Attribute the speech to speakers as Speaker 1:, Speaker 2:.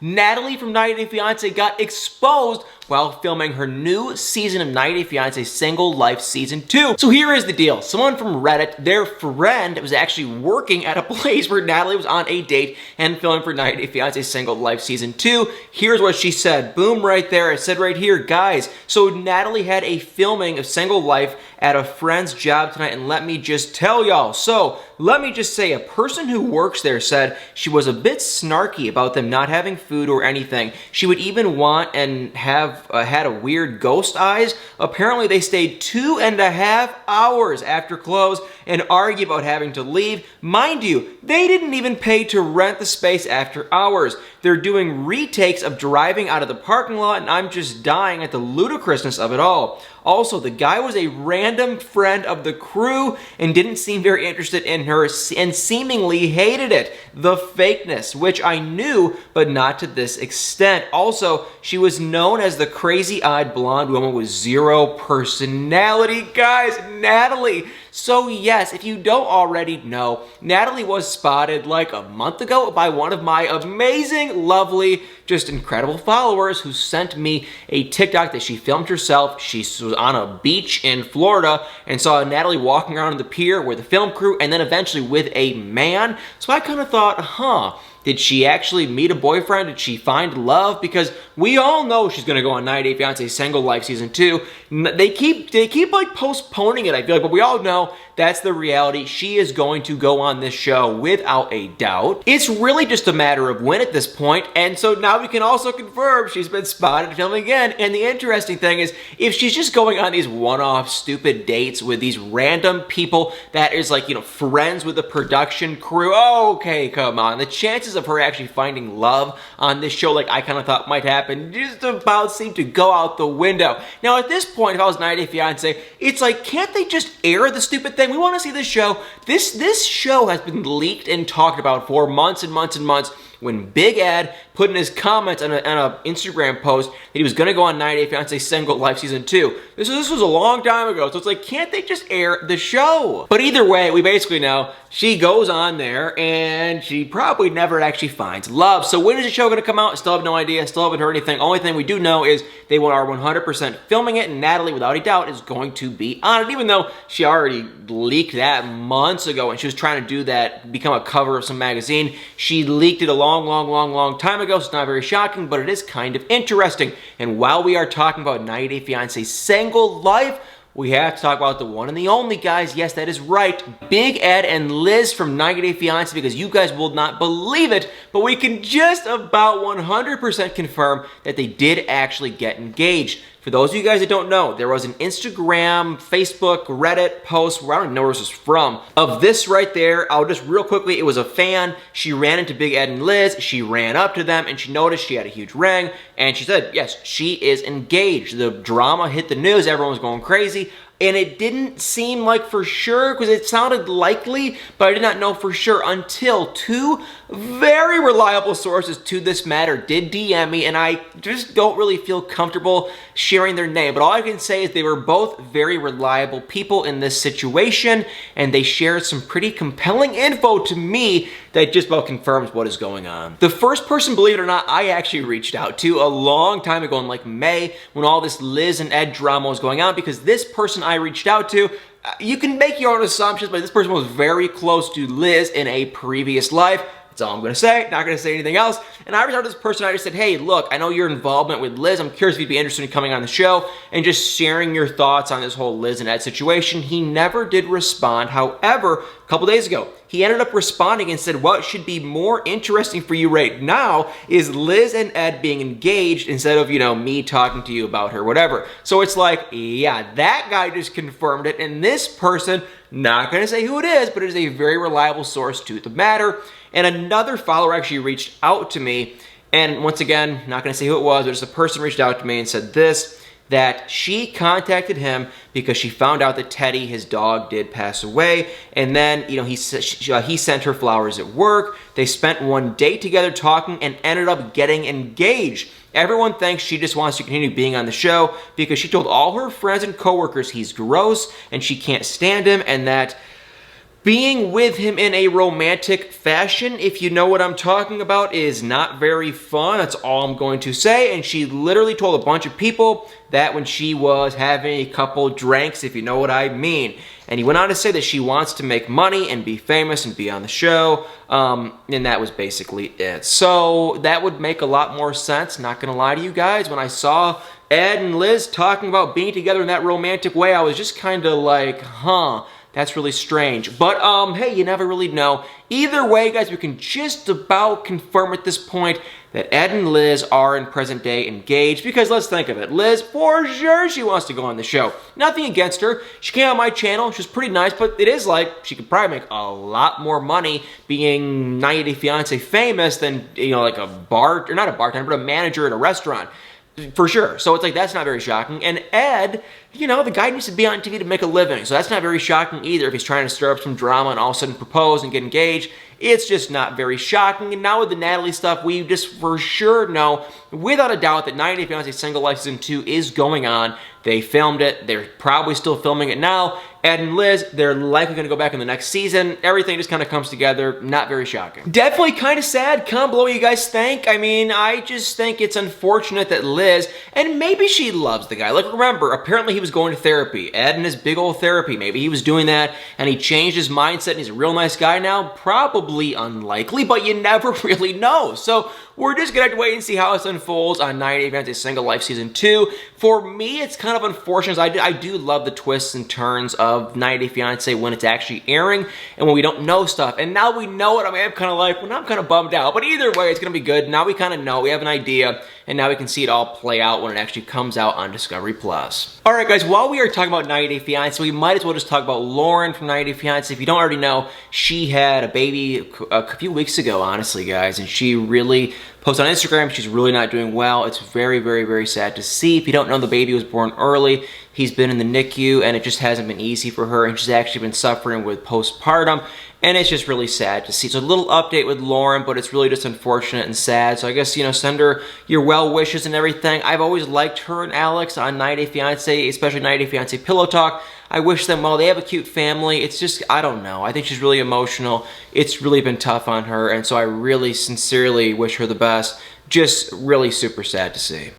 Speaker 1: Natalie from 90 Day Fiancé got exposed while filming her new season of 90 Day Fiancé Single Life Season 2. So here is the deal. Someone from Reddit, their friend, was actually working at a place where Natalie was on a date and filming for 90 Day Fiancé Single Life Season 2. Here's what she said. Boom, right there. It said right here, guys, so Natalie had a filming of Single Life at a friend's job tonight, and let me just tell y'all. So let me just say, a person who works there said she was a bit snarky about them not having food or anything. She would even want and have had a weird ghost eyes. Apparently they stayed 2.5 hours after close and argued about having to leave. Mind you, they didn't even pay to rent the space after hours. They're doing retakes of driving out of the parking lot, and I'm just dying at the ludicrousness of it all. Also, the guy was a random friend of the crew and didn't seem very interested in her and seemingly hated it. The fakeness, which I knew, but not to this extent. Also, she was known as the crazy-eyed blonde woman with zero personality. Guys, Natalie. So yes, if you don't already know, Natalie was spotted like a month ago by one of my amazing, lovely, just incredible followers who sent me a TikTok that she filmed herself. She was on a beach in Florida and saw Natalie walking around the pier with the film crew and then eventually with a man. So I kind of thought, did she actually meet a boyfriend? Did she find love? Because we all know she's gonna go on 90 Day Fiancé Single Life Season 2. They keep like postponing it, I feel like, but we all know that's the reality. She is going to go on this show without a doubt. It's really just a matter of when at this point, and so now we can also confirm she's been spotted filming again. And the interesting thing is, if she's just going on these one-off stupid dates with these random people that is like, friends with the production crew, okay, come on. The chances of her actually finding love on this show, like I kind of thought might happen, just about seem to go out the window. Now at this point, if I was 90 Day Fiancé, it's like, can't they just air the stupid thing? We want to see this show. This show has been leaked and talked about for months and months and months. When Big Ed put in his comments on a Instagram post that he was going to go on 90 Day Fiancé Single Life Season 2. This was a long time ago, so it's like, can't they just air the show? But either way, we basically know she goes on there and she probably never actually finds love. So when is the show going to come out? Still have no idea, still haven't heard anything. Only thing we do know is they are 100% filming it, and Natalie, without a doubt, is going to be on it, even though she already leaked that months ago and she was trying to do that, become a cover of some magazine. She leaked it a long time ago, so it's not very shocking, but it is kind of interesting. And while we are talking about 90 Day Fiancé Single Life, we have to talk about the one and the only, guys. Yes, that is right. Big Ed and Liz from 90 Day Fiancé, because you guys will not believe it, but we can just about 100% confirm that they did actually get engaged. For those of you guys that don't know, there was an Instagram, Facebook, Reddit post, where I don't even know where this is from, of this right there. I'll just real quickly, it was a fan. She ran into Big Ed and Liz. She ran up to them and she noticed she had a huge ring. And she said, yes, she is engaged. The drama hit the news. Everyone was going crazy. And it didn't seem like for sure, because it sounded likely, but I did not know for sure until two very reliable sources to this matter did DM me, and I just don't really feel comfortable sharing their name. But all I can say is they were both very reliable people in this situation, and they shared some pretty compelling info to me that just about confirms what is going on. The first person, believe it or not, I actually reached out to a long time ago in like May, when all this Liz and Ed drama was going on, because this person I reached out to, you can make your own assumptions, but this person was very close to Liz in a previous life. That's all I'm going to say. Not going to say anything else. And I reached out to this person. I just said, hey, look, I know your involvement with Liz. I'm curious if you'd be interested in coming on the show and just sharing your thoughts on this whole Liz and Ed situation. He never did respond. However, a couple days ago, he ended up responding and said, what should be more interesting for you right now is Liz and Ed being engaged instead of, me talking to you about her, whatever. So it's like, yeah, that guy just confirmed it. And this person, not going to say who it is, but it is a very reliable source to the matter. And another follower actually reached out to me, and once again, not going to say who it was, but just a person reached out to me and said this, that she contacted him because she found out that Teddy, his dog, did pass away, and then, he sent her flowers at work. They spent one day together talking and ended up getting engaged. Everyone thinks she just wants to continue being on the show because she told all her friends and coworkers he's gross and she can't stand him, and that being with him in a romantic fashion, if you know what I'm talking about, is not very fun. That's all I'm going to say. And she literally told a bunch of people that when she was having a couple drinks, if you know what I mean. And he went on to say that she wants to make money and be famous and be on the show. And that was basically it. So that would make a lot more sense, not gonna lie to you guys. When I saw Ed and Liz talking about being together in that romantic way, I was just kind of like, huh. That's really strange. But, hey, you never really know. Either way, guys, we can just about confirm at this point that Ed and Liz are in present day engaged, because let's think of it. Liz, for sure, she wants to go on the show. Nothing against her. She came on my channel. She was pretty nice, but it is like she could probably make a lot more money being 90 Day Fiancé famous than, you know, like a bar, or not a bartender, but a manager at a restaurant. For sure. So it's like, that's not very shocking. And Ed, you know, the guy needs to be on TV to make a living. So that's not very shocking either if he's trying to stir up some drama and all of a sudden propose and get engaged. It's just not very shocking. And now with the Natalie stuff, we just for sure know, without a doubt, that 90 Day Fiancé Single Life Season 2 is going on. They filmed it. They're probably still filming it now. Ed and Liz, they're likely going to go back in the next season. Everything just kind of comes together. Not very shocking. Definitely kind of sad. Comment below what you guys think. I mean, I just think it's unfortunate that Liz, and maybe she loves the guy. Like, remember, apparently he was going to therapy. Ed and his big old therapy. Maybe he was doing that and he changed his mindset and he's a real nice guy now. Probably unlikely, but you never really know. So we're just going to have to wait and see how this unfolds on 90 Day Fiancé Single Life Season 2. For me, it's kind of unfortunate. I do love the twists and turns of 90 Day Fiancé when it's actually airing and when we don't know stuff. And now we know it. I mean, I'm kind of like, well, now I'm kind of bummed out. But either way, it's going to be good. Now we kind of know. We have an idea. And now we can see it all play out when it actually comes out on Discovery+. Alright guys, while we are talking about 90 Day Fiancé, we might as well just talk about Lauren from 90 Day Fiancé. If you don't already know, she had a baby a few weeks ago, honestly, guys. And she really posted on Instagram. She's really not doing well. It's very, very, very sad to see. If you don't know, the baby was born early. He's been in the NICU and it just hasn't been easy for her. And she's actually been suffering with postpartum. And it's just really sad to see. So a little update with Lauren, but it's really just unfortunate and sad. So I guess, you know, send her your well wishes and everything. I've always liked her and Alex on 90 Day Fiancé, especially 90 Day Fiancé Pillow Talk. I wish them well. They have a cute family. It's just, I don't know. I think she's really emotional. It's really been tough on her. And so I really sincerely wish her the best. Just really super sad to see.